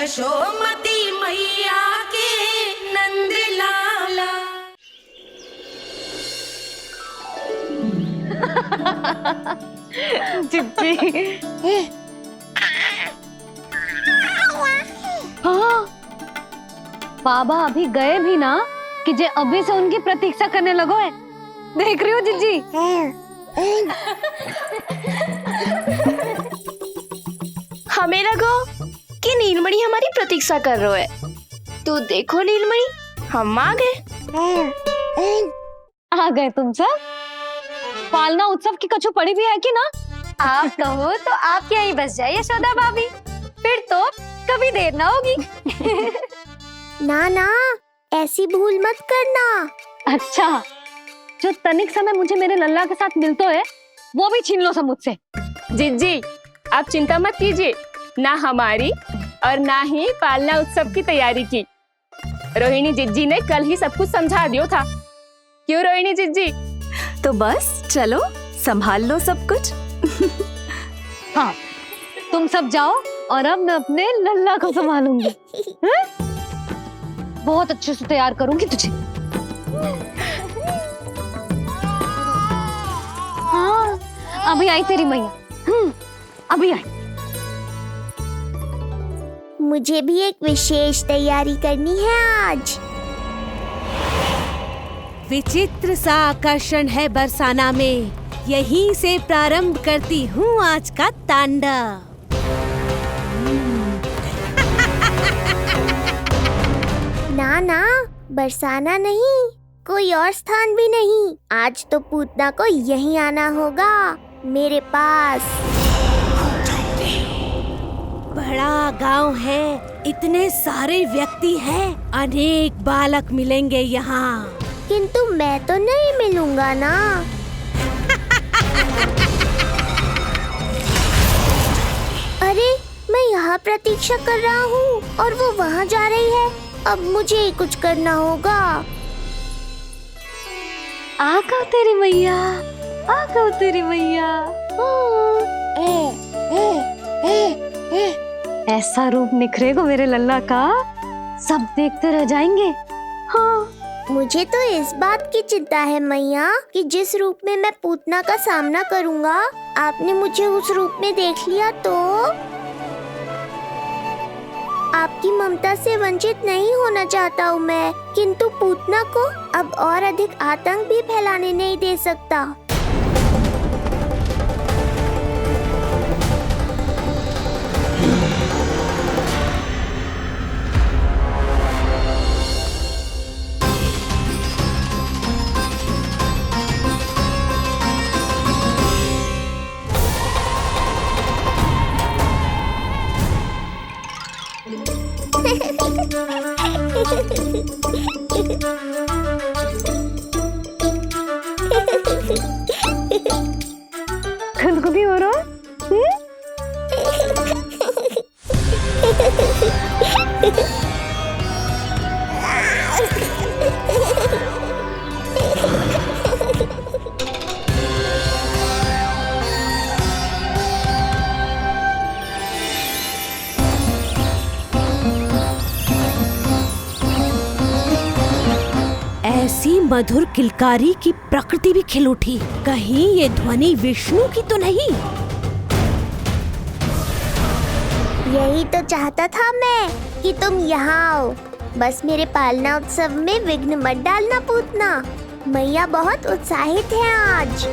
यशोमती मैया के नंद लाला। चिच्ची। हाँ, बाबा अभी गए भी ना कि जे अभी से उनकी प्रतीक्षा करने लगो है। देख रही हो जिज्जी? हमें लगो कि नीलमणि हमारी प्रतीक्षा कर रहे है। तो देखो नीलमणि, हम आ गए। आ गए तुम सब? पालना उत्सव की कछु पड़ी भी है कि ना? आप कहो तो आप यहीं बस जाइए यशोदा भाभी, फिर तो कभी देर ना होगी। ना ना, ऐसी भूल मत करना। अच्छा, जो तनिक समय मुझे मेरे लल्ला के साथ मिलते है वो भी छीन लो सब मुझसे। जिज्जी, आप चिंता मत कीजिए, ना हमारी और ना ही पालना उत्सव की तैयारी की। रोहिणी जिज्जी ने कल ही सब कुछ समझा दिया था। क्यों रोहिणी जिज्जी? तो बस चलो, संभाल लो सब कुछ। हाँ, तुम सब जाओ और अब मैं अपने लल्ला को संभालूंगी। बहुत अच्छे से तैयार करूंगी तुझे। हाँ, अभी आई तेरी मैया। अभी आई। मुझे भी एक विशेष तैयारी करनी है आज। विचित्र सा आकर्षण है बरसाना में, यहीं से प्रारंभ करती हूँ आज का तांडव। ना ना, बरसाना नहीं, कोई और स्थान भी नहीं। आज तो पूतना को यहीं आना होगा, मेरे पास। बड़ा गांव है, इतने सारे व्यक्ति हैं, अनेक बालक मिलेंगे यहाँ। किंतु मैं तो नहीं मिलूंगा ना। अरे, मैं यहाँ प्रतीक्षा कर रहा हूँ और वो वहाँ जा रही है। अब मुझे ही कुछ करना होगा। आ गओ तेरी मैया, आ गओ तेरी मैया। ऐसा रूप निखरेगा मेरे लल्ला का, सब देखते रह जाएंगे। हाँ, मुझे तो इस बात की चिंता है मैया कि जिस रूप में मैं पूतना का सामना करूँगा, आपने मुझे उस रूप में देख लिया तो आपकी ममता से वंचित नहीं होना चाहता हूँ मैं, किंतु पूतना को अब और अधिक आतंक भी फैलाने नहीं दे सकता। खुदकुदी हो रहा है? ऐसी मधुर किलकारी की प्रकृति भी खिल उठी। कहीं ये ध्वनि विष्णु की तो नहीं? यही तो चाहता था मैं कि तुम यहाँ आओ। बस मेरे पालना उत्सव में विघ्न मत डालना पूतना। मैया बहुत उत्साहित है आज।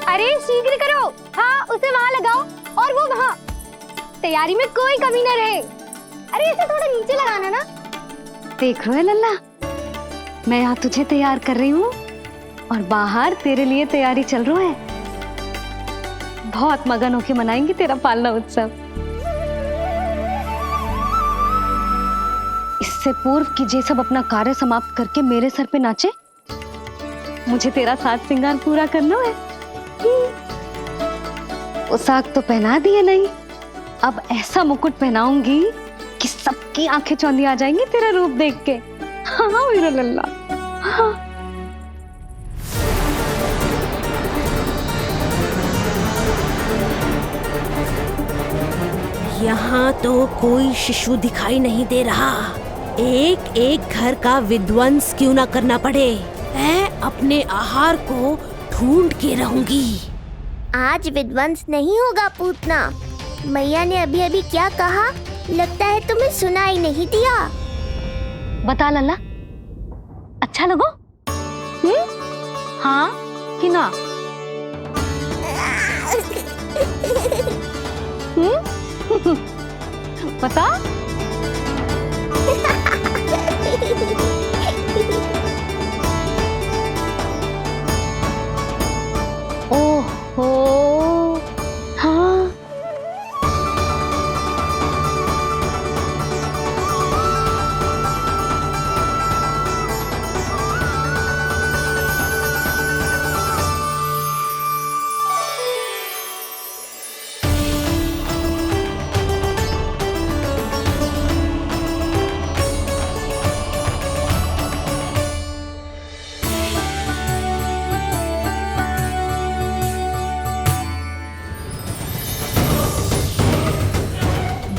अरे शीघ्र करो, हाँ उसे वहाँ लगाओ और वो वहाँ। तैयारी में कोई कमी न रहे। अरे इसे थोड़ा नीचे लगाना ना। देख रहे हो लल्ला, मैं यहाँ तुझे तैयार कर रही हूँ और बाहर तेरे लिए तैयारी चल रहा है। बहुत मगन होके मनाएंगे तेरा पालना उत्सव। इससे पूर्व कि जे सब अपना कार्य समाप्त करके मेरे सर पे नाचे, मुझे तेरा साज श्रृंगार पूरा करना है। पोशाक तो पहना दिए नहीं, अब ऐसा मुकुट पहनाऊंगी कि सबकी आंखें चौंधी आ जाएंगी तेरा रूप देख के। हाँ मेरा लल्ला। हाँ। यहाँ तो कोई शिशु दिखाई नहीं दे रहा। एक एक घर का विध्वंस क्यों ना करना पड़े, मैं अपने आहार को ढूंढ के रहूंगी। आज विध्वंस नहीं होगा पूतना। मैया ने अभी अभी क्या कहा, लगता है तुम्हें सुनाई नहीं दिया। बता लल्ला, अच्छा लगो? हाँ कि ना? बता। ओहो, हाँ।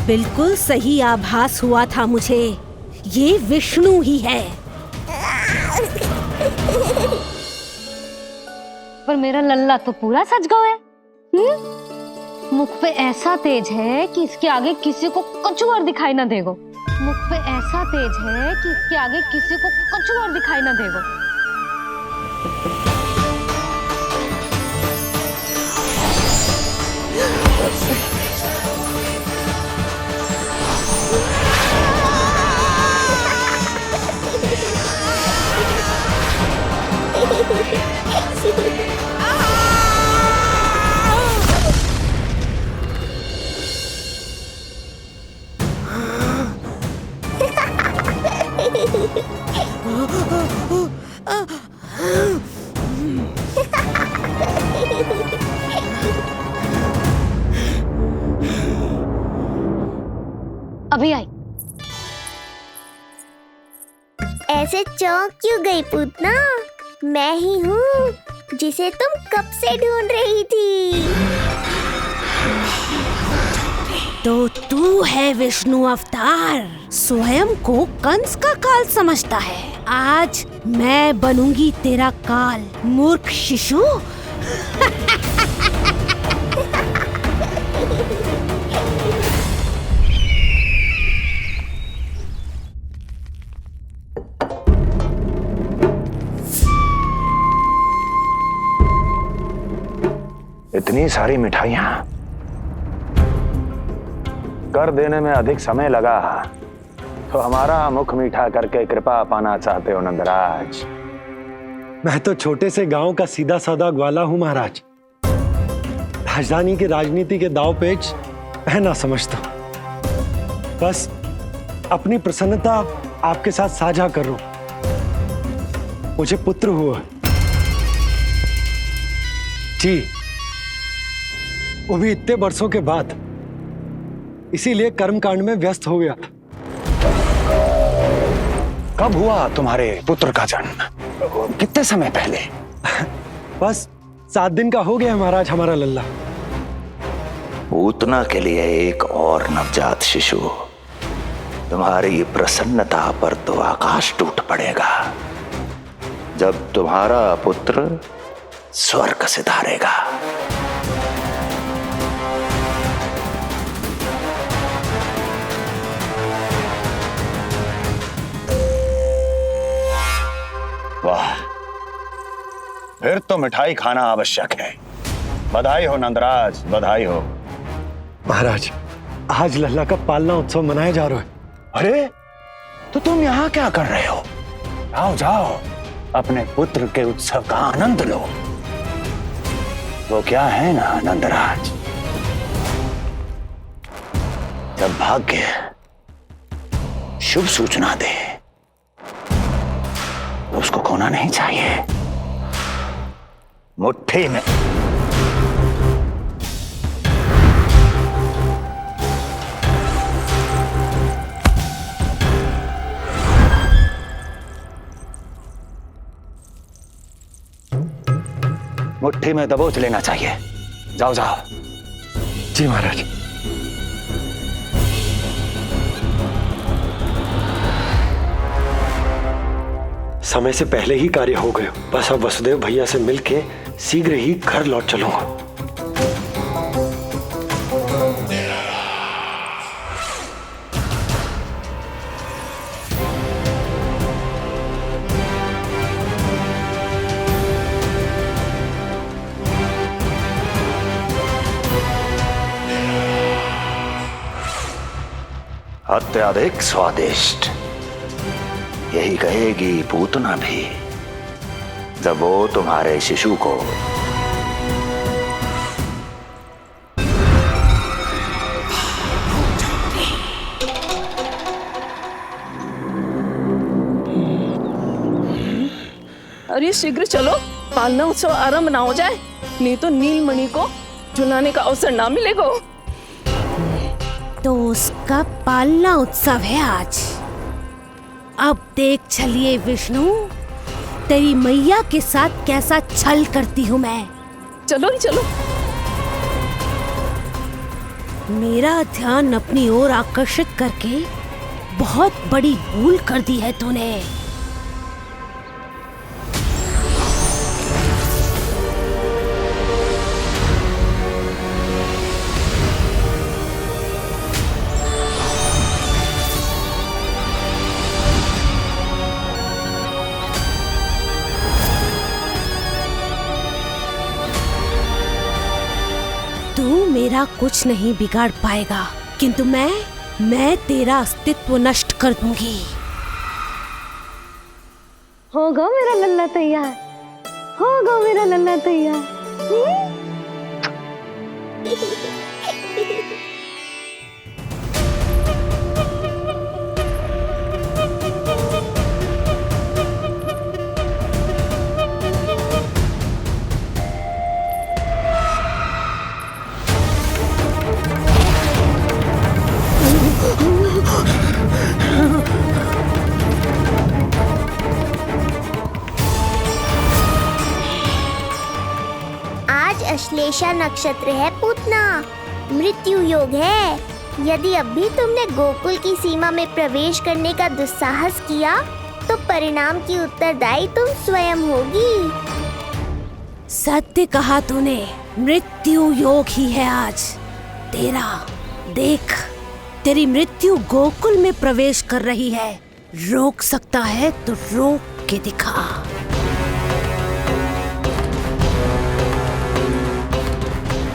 बिल्कुल सही आभास हुआ था मुझे, ये विष्णु ही है। पर मेरा लल्ला तो पूरा सच गया है। मुख पे ऐसा तेज है कि इसके आगे किसी को कुछ और दिखाई ना देगो। मुख पे ऐसा तेज है कि इसके आगे किसी को कुछ और दिखाई ना देगो। अभी आई। ऐसे चौंक क्यों गई पूतना? मैं ही हूँ जिसे तुम कब से ढूंढ रही थी। तो तू है विष्णु अवतार, स्वयं को कंस का काल समझता है। आज मैं बनूंगी तेरा काल, मूर्ख शिशु। इतनी सारी मिठाइयां कर देने में अधिक समय लगा तो हमारा मुख मीठा करके कृपा पाना चाहते हो नंदराज? मैं तो छोटे से गांव का सीधा साधा ग्वाला हूं महाराज। राजधानी की राजनीति के दाव पेच मैं ना समझता। बस अपनी प्रसन्नता आपके साथ साझा कर रहा हूं। मुझे पुत्र हुआ जी, वो भी इतने वर्षों के बाद, इसीलिए कर्मकांड में व्यस्त हो गया। कब हुआ तुम्हारे पुत्र का जन्म? कितने समय पहले? बस 7 दिन का हो गया महाराज हमारा लल्ला। पूतना के लिए एक और नवजात शिशु, तुम्हारी प्रसन्नता पर तो आकाश टूट पड़ेगा जब तुम्हारा पुत्र स्वर्ग सिधारेगा। वाह, फिर तो मिठाई खाना आवश्यक है। बधाई हो नंदराज, बधाई हो। महाराज, आज लल्ला का पालना उत्सव मनाया जा रहा है। अरे, तो तुम यहाँ क्या कर रहे हो? जाओ जाओ, अपने पुत्र के उत्सव का आनंद लो। तो क्या है ना नंदराज, जब भाग्य शुभ सूचना दे तो उसको खोना नहीं चाहिए। मुट्ठी में मुट्ठी में दबोच लेना चाहिए। जाओ जाओ। जी महाराज। समय से पहले ही कार्य हो गए। बस अब वसुदेव भैया से मिलके शीघ्र ही घर लौट चलूंगा। अत्यधिक स्वादिष्ट, यही कहेगी पूतना भी जब वो तुम्हारे शिशु को अरे शीघ्र चलो, पालना उत्सव आरंभ ना हो जाए, नहीं तो नीलमणि को झुलाने का अवसर ना मिलेगा। तो उसका पालना उत्सव है आज। अब देख चलिए विष्णु, तेरी मैया के साथ कैसा छल करती हूँ मैं। चलो ही चलो। मेरा ध्यान अपनी ओर आकर्षित करके बहुत बड़ी भूल कर दी है तूने। तू मेरा कुछ नहीं बिगाड़ पाएगा, किंतु मैं तेरा अस्तित्व नष्ट कर दूंगी। होगा मेरा लल्ला तैयार, होगा मेरा लल्ला तैयार। आज अश्लेषा नक्षत्र है पूतना, मृत्यु योग है। यदि अब भी तुमने गोकुल की सीमा में प्रवेश करने का दुस्साहस किया तो परिणाम की उत्तरदायी तुम स्वयं होगी। सत्य कहा तूने, मृत्यु योग ही है आज तेरा। देख, तेरी मृत्यु गोकुल में प्रवेश कर रही है। रोक सकता है तो रोक के दिखा।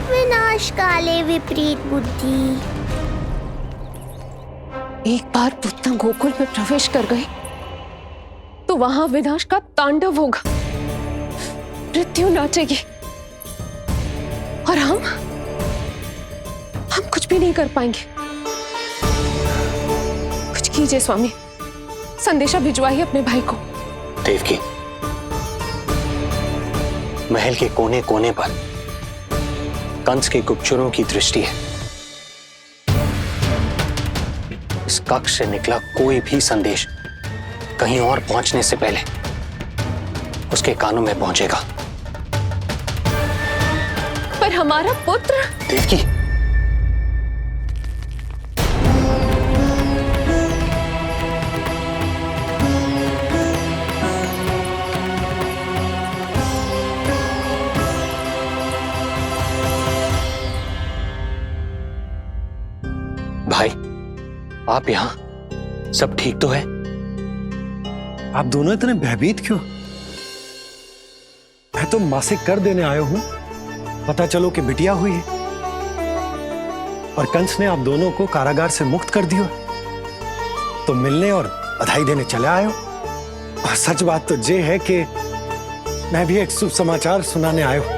विनाश काले विपरीत बुद्धि। एक बार पुतना गोकुल में प्रवेश कर गए तो वहां विनाश का तांडव होगा, मृत्यु नाचेगी और हम कुछ भी नहीं कर पाएंगे। कुछ कीजिए स्वामी, संदेशा भिजवाइए अपने भाई को। देवकी, महल के कोने कोने पर कंस के गुप्तचरों की दृष्टि है। इस कक्ष से निकला कोई भी संदेश कहीं और पहुंचने से पहले उसके कानों में पहुंचेगा। पर हमारा पुत्र। देवकी, भाई, आप यहाँ सब ठीक तो है? आप दोनों इतने भयभीत क्यों? मैं तो मासिक कर देने आया हूं, पता चलो कि बिटिया हुई है और कंस ने आप दोनों को कारागार से मुक्त कर दिया, तो मिलने और बधाई देने चले आए हो। और सच बात तो ये है कि मैं भी एक शुभ समाचार सुनाने आया हूं।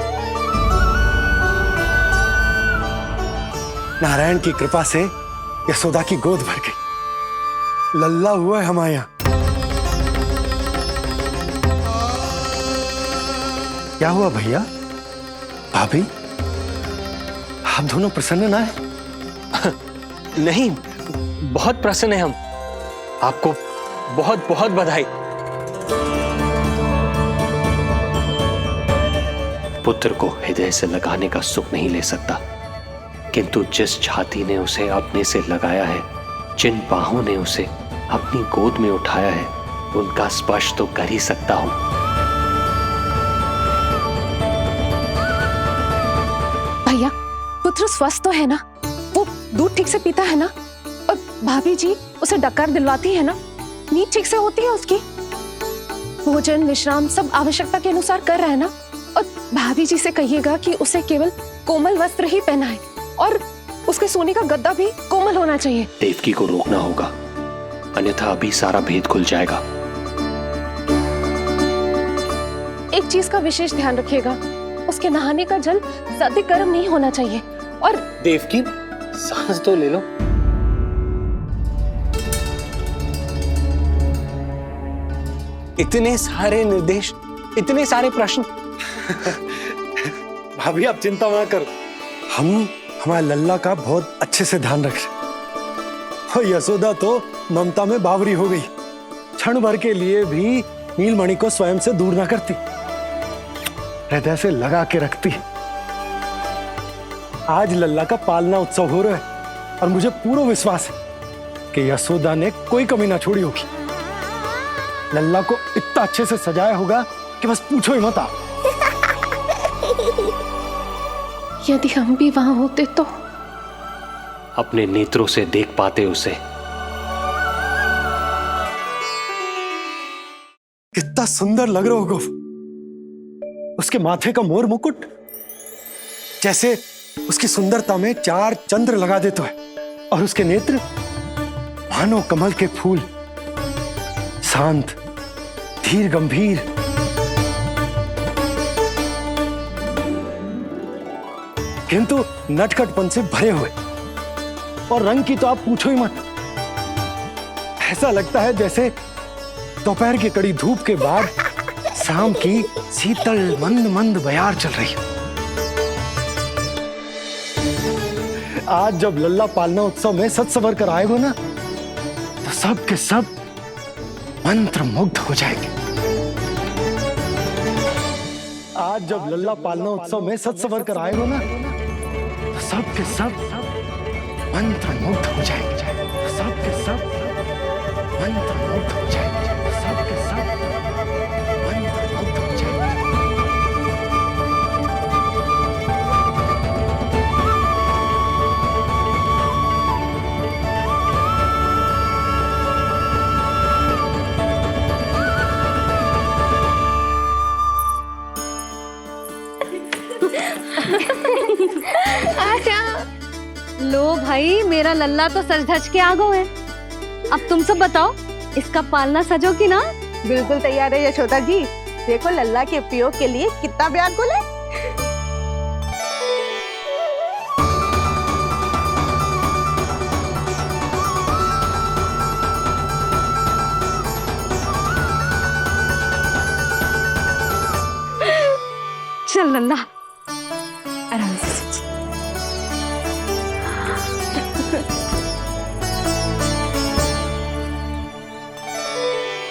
नारायण की कृपा से यशोदा की गोद भर गई, लल्ला हुआ है हमारे यहाँ। क्या हुआ भैया, भाभी, आप दोनों प्रसन्न ना है? नहीं, बहुत प्रसन्न है हम। आपको बहुत बहुत बधाई। पुत्र को हृदय से लगाने का सुख नहीं ले सकता, किंतु जिस छाती ने उसे अपने से लगाया है, जिन बाहों ने उसे अपनी गोद में उठाया है, उनका स्पर्श तो कर ही सकता हूं। भैया, पुत्र स्वस्थ तो है ना? वो दूध ठीक से पीता है ना? और भाभी जी उसे डकार दिलवाती है ना? नींद ठीक से होती है उसकी? भोजन विश्राम सब आवश्यकता के अनुसार कर रहा है ना? और भाभी जी से कहिएगा कि उसे केवल कोमल वस्त्र ही पहनाए और उसके सोने का गद्दा भी कोमल होना चाहिए। देवकी को रोकना होगा, अन्यथा अभी सारा भेद खुल जाएगा। एक चीज का विशेष ध्यान रखिएगा, उसके नहाने का जल ज्यादा गर्म नहीं होना चाहिए। और देवकी, सांस तो ले लो। इतने सारे निर्देश, इतने सारे प्रश्न। भाभी आप चिंता मत करो, हम हमारे लल्ला का बहुत अच्छे से ध्यान रख रहे। और यशोदा तो ममता में बावरी हो गई, क्षण भर के लिए भी नीलमणि को स्वयं से दूर ना करती, हृदय से लगा के रखती। आज लल्ला का पालना उत्सव हो रहा है और मुझे पूरा विश्वास है कि यशोदा ने कोई कमी ना छोड़ी होगी। लल्ला को इतना अच्छे से सजाया होगा कि बस पूछो ही मत आप। यदि हम भी वहां होते तो अपने नेत्रों से देख पाते उसे। कितना सुंदर लग रहा होगा उसके माथे का मोर मुकुट, जैसे उसकी सुंदरता में 4 चंद्र लगा देते हैं। और उसके नेत्र मानो कमल के फूल, शांत धीर गंभीर। किंतु नटखटपन से भरे हुए, और रंग की तो आप पूछो ही मत। ऐसा लगता है जैसे दोपहर की कड़ी धूप के बाद शाम की शीतल मंद मंद बयार चल रही है। आज जब लल्ला पालना उत्सव में सज सवर कर आएगा ना, तो सब के सब मंत्र मुग्ध हो जाएंगे। आज जब लल्ला पालना उत्सव में सज सवर कर आएगा ना, तो सब के सब मंत्र मुग्ध हो जाएंगे। सब के सब मंत्र मुग्ध हो जाएंगे। सब के सब मंत्र मुग्ध हो जाएंगे। लो भाई, मेरा लल्ला तो सज धज के आ गो है। अब तुम सब बताओ, इसका पालना सजो कि ना? बिल्कुल तैयार है यशोदा जी। देखो लल्ला के उपयोग के लिए कितना व्याकुल है। चल लल्ला, आराम से सच।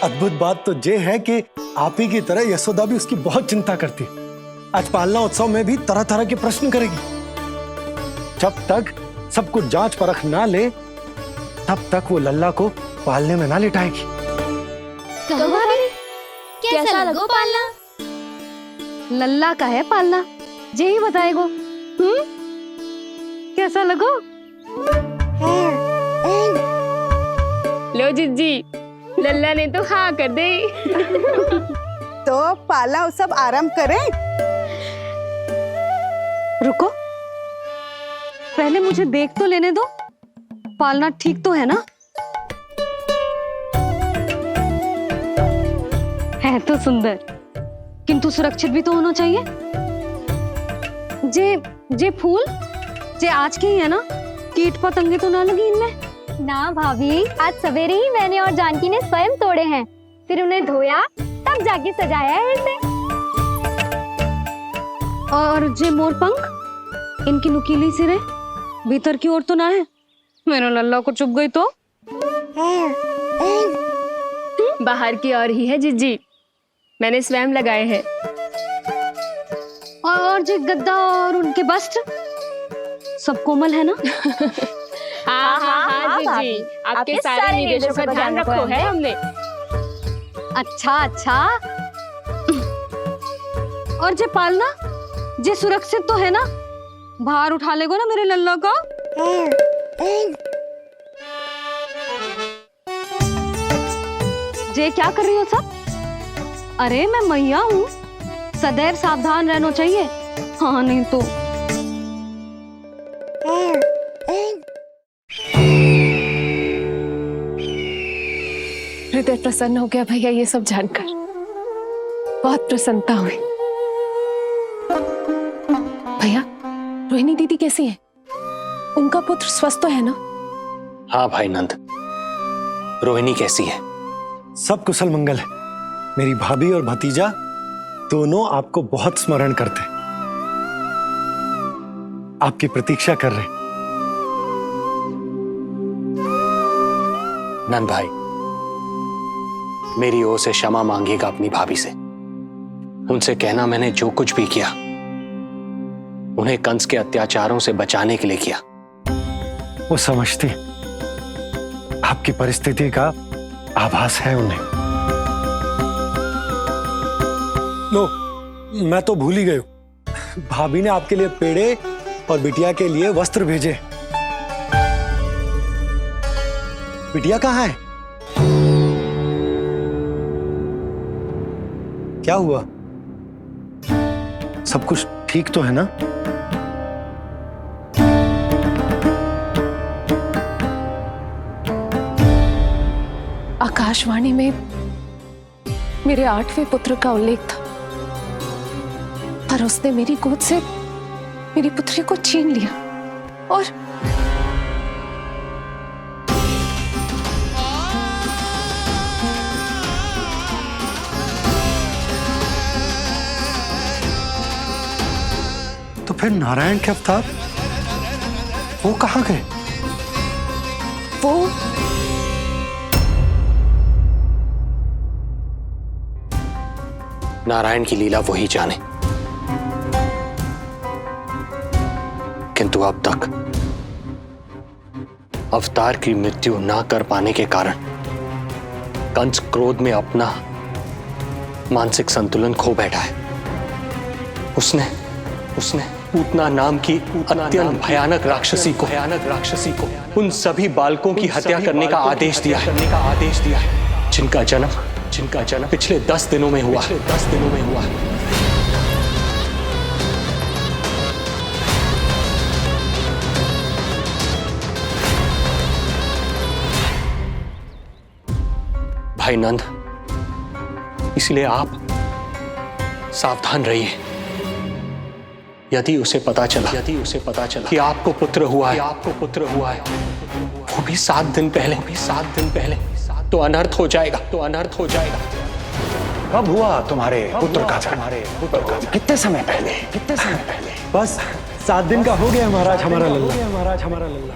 अद्भुत बात तो ये है कि आप ही की तरह यशोदा भी उसकी बहुत चिंता करती। आज पालना उत्सव में भी तरह तरह के प्रश्न करेगी। जब तक सब कुछ जांच परख ना ले, तब तक वो लल्ला को पालने में ना लिटाएगी। कैसा लगो पालना? लल्ला का है पालना, यही बताएगो। कैसा लगो? लो जिज्जी, लल्ला ने तो हाँ कर दे। तो पालना उत्सव आरंभ करें। रुको, पहले मुझे देख तो लेने दो, पालना ठीक तो है ना? है तो सुंदर, किंतु सुरक्षित भी तो होना चाहिए। जे फूल जे आज के ही है ना, कीट पतंगे तो ना लगी इनमें? ना भाभी, आज सवेरे ही मैंने और जानकी ने स्वयं तोड़े हैं, फिर उन्हें धोया, तब जाके सजाया है इसे। और जे मोर पंख, इनकी नुकीली सिरे भीतर की ओर तो ना है? मेरा लल्ला को चुभ गई तो? बाहर की ओर ही है जिज्जी, मैंने स्वयं लगाए हैं। और जो गद्दा और उनके वस्त्र सब कोमल है ना? हाँ हाँ हाँ जीजी, आपके सारे निर्देशों का ध्यान रखो है हमने। अच्छा अच्छा। और जे पालना जे सुरक्षित तो है ना? बाहर उठा लेगो ना मेरे लल्ला का? जे क्या कर रही हो सब? अरे मैं मैया हूँ, सदैव सावधान रहना चाहिए। हाँ नहीं तो हृदय प्रसन्न हो गया भैया ये सब जानकर, बहुत प्रसन्नता हुई। भैया रोहिणी दीदी कैसी है? उनका पुत्र स्वस्थ तो है ना? हाँ भाई नंद, रोहिणी कैसी है? सब कुशल मंगल है। मेरी भाभी और भतीजा दोनों आपको बहुत स्मरण करते, आपकी प्रतीक्षा कर रहे। नंद भाई, मेरी ओर से क्षमा मांगिएगा अपनी भाभी से। उनसे कहना मैंने जो कुछ भी किया उन्हें कंस के अत्याचारों से बचाने के लिए किया। वो समझती, आपकी परिस्थिति का आभास है उन्हें। लो, मैं तो भूल ही गई हूं। भाभी ने आपके लिए पेड़े और बिटिया के लिए वस्त्र भेजे। बिटिया कहाँ है? क्या हुआ? सब कुछ ठीक तो है ना? आकाशवाणी में मेरे 8वें पुत्र का उल्लेख था, पर उसने मेरी गोद से मेरी पुत्री को छीन लिया और तो फिर नारायण के अवतार वो कहाँ गए? वो नारायण की लीला वही जाने, किंतु अब तक अवतार की मृत्यु ना कर पाने के कारण कंस क्रोध में अपना मानसिक संतुलन खो बैठा है। उसने पूतना नाम की अत्यंत भयानक राक्षसी को उन सभी बालकों की हत्या करने का आदेश दिया है, जिनका जन्म पिछले 10 दिनों में हुआ। भाई नंद, इसलिए आप सावधान रहिए। यदि उसे पता चला कि आपको पुत्र हुआ है, वो भी 7 दिन पहले, तो अनर्थ हो जाएगा। कब हुआ तुम्हारे पुत्र का जन्म? कितने समय पहले? बस 7 दिन का हो गया महाराज हमारा लल्ला।